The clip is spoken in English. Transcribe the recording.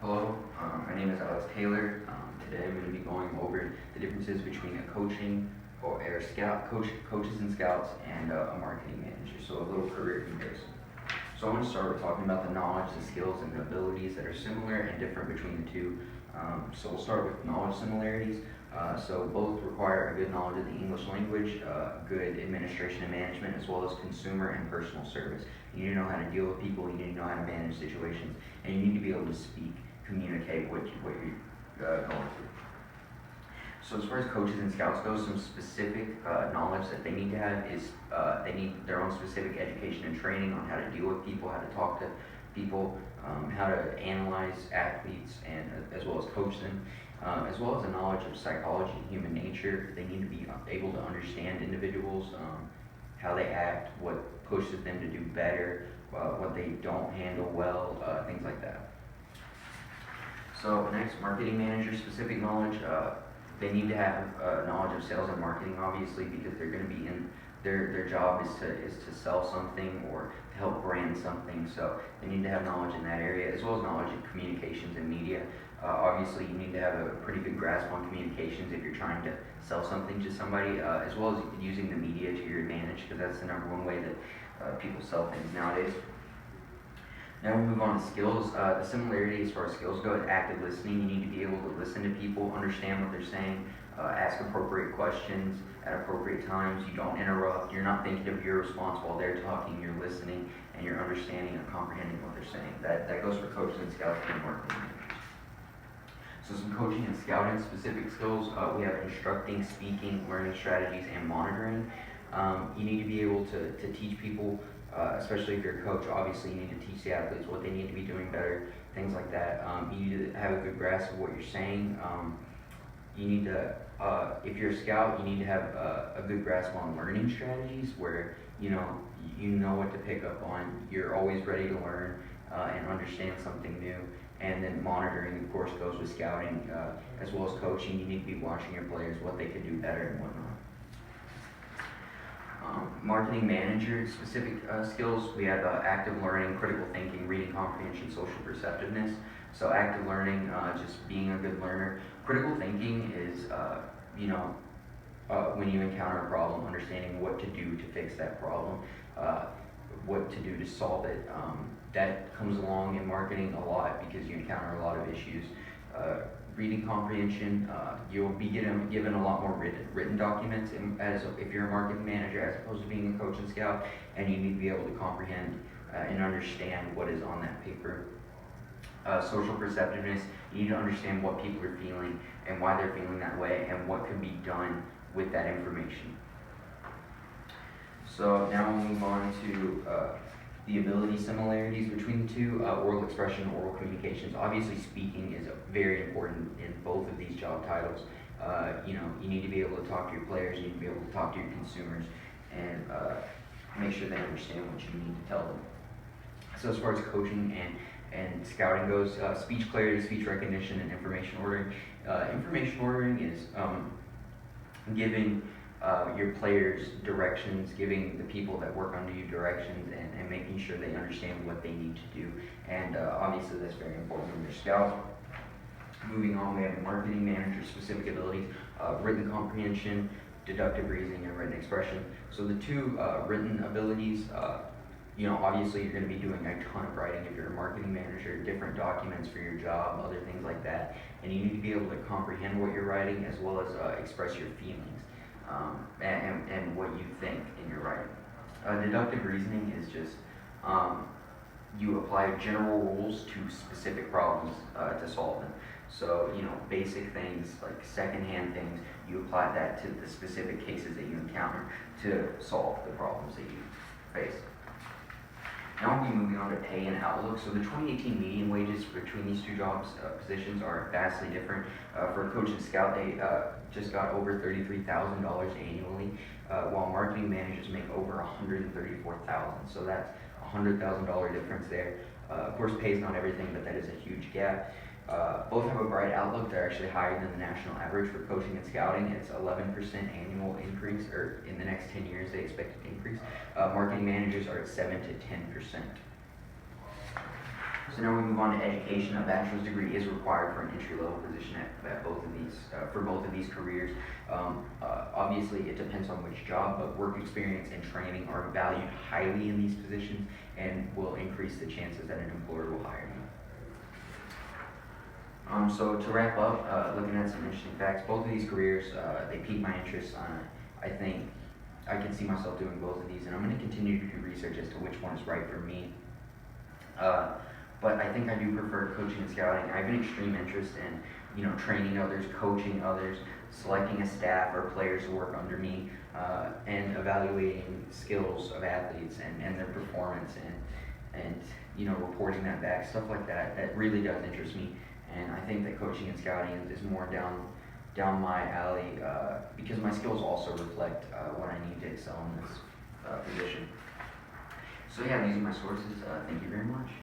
Hello, my name is Alex Taylor. Today I'm going to be going over the differences between a coaching or a coaches and scouts and a marketing manager. So a little career comparison. So I want to start with talking about the knowledge, the skills, and the abilities that are similar and different between the two. So we'll start with knowledge similarities. So both require a good knowledge of the English language, good administration and management, as well as consumer and personal service. You need to know how to deal with people, you need to know how to manage situations, and you need to be able to speak, communicate what you're going through. So as far as coaches and scouts go, some specific knowledge that they need to have is they need their own specific education and training on how to deal with people, how to talk to people, how to analyze athletes, and as well as coach them, as well as a knowledge of psychology and human nature. They need to be able to understand individuals, how they act, what pushes them to do better, what they don't handle well, things like that. So next, marketing manager specific knowledge. They need to have knowledge of sales and marketing, obviously, because they're going to be in their job is to sell something or to help brand something. So they need to have knowledge in that area, as well as knowledge in communications and media. Obviously, you need to have a pretty good grasp on communications if you're trying to sell something to somebody, as well as using the media to your advantage, because that's the number one way that people sell things nowadays. Now we move on to skills. The similarity as far as skills go is active listening. You need to be able to listen to people, understand what they're saying, ask appropriate questions at appropriate times. You don't interrupt. You're not thinking of your response while they're talking. You're listening and you're understanding and comprehending what they're saying. That goes for coaches and scouts and marketing managers. So some coaching and scouting specific skills. We have instructing, speaking, learning strategies, and monitoring. You need to be able to teach people, especially if you're a coach. Obviously you need to teach the athletes what they need to be doing better, things like that. You need to have a good grasp of what you're saying. You need to, if you're a scout, you need to have a good grasp on learning strategies where you know what to pick up on. You're always ready to learn and understand something new. And then monitoring, of course, goes with scouting, as well as coaching. You need to be watching your players, what they could do better and whatnot. Marketing manager specific skills, we have active learning, critical thinking, reading comprehension, social perceptiveness. So active learning, just being a good learner. Critical thinking is, when you encounter a problem, understanding what to do to fix that problem, what to do to solve it. That comes along in marketing a lot because you encounter a lot of issues. Reading comprehension, you'll be given a lot more written documents if you're a marketing manager as opposed to being a coach and scout, and you need to be able to comprehend and understand what is on that paper. Social perceptiveness, you need to understand what people are feeling and why they're feeling that way and what could be done with that information. So now we'll move on to the ability similarities between the two, oral expression, oral communications. Obviously speaking is very important in both of these job titles. You need to be able to talk to your players, you need to be able to talk to your consumers, and make sure they understand what you need to tell them. So as far as coaching and scouting goes, speech clarity, speech recognition, and information ordering. Information ordering is giving your players directions, giving the people that work under you directions, and making sure they understand what they need to do. And obviously that's very important when you're a scout. Moving on, we have marketing manager specific abilities, written comprehension, deductive reasoning, and written expression. So the two written abilities, obviously you're going to be doing a ton of writing if you're a marketing manager, different documents for your job, other things like that. And you need to be able to comprehend what you're writing as well as express your feelings. And what you think in your writing. Deductive reasoning is just you apply general rules to specific problems to solve them. So, basic things like secondhand things, you apply that to the specific cases that you encounter to solve the problems that you face. Now we'll be moving on to pay and outlook. So the 2018 median wages between these two jobs positions are vastly different. For a coach and scout, they just got over $33,000 annually, while marketing managers make over $134,000. So that's a $100,000 difference there. Of course, pay is not everything, but that is a huge gap. Both have a bright outlook. They're actually higher than the national average for coaching and scouting. It's 11% annual increase, or in the next 10 years they expect an increase. Marketing managers are at 7 to 10%. So now we move on to education. A bachelor's degree is required for an entry-level position at both of these, for both of these careers. Obviously, it depends on which job, but work experience and training are valued highly in these positions and will increase the chances that an employer will hire you. So to wrap up, looking at some interesting facts, both of these careers, they pique my interest. I think I can see myself doing both of these, and I'm going to continue to do research as to which one is right for me. But I think I do prefer coaching and scouting. I have an extreme interest in, training others, coaching others, selecting a staff or players to work under me, and evaluating skills of athletes and their performance and reporting that back, stuff like that. That really does interest me, and I think that coaching and scouting is more down my alley because my skills also reflect what I need to excel in this position. So yeah, these are my sources. Thank you very much.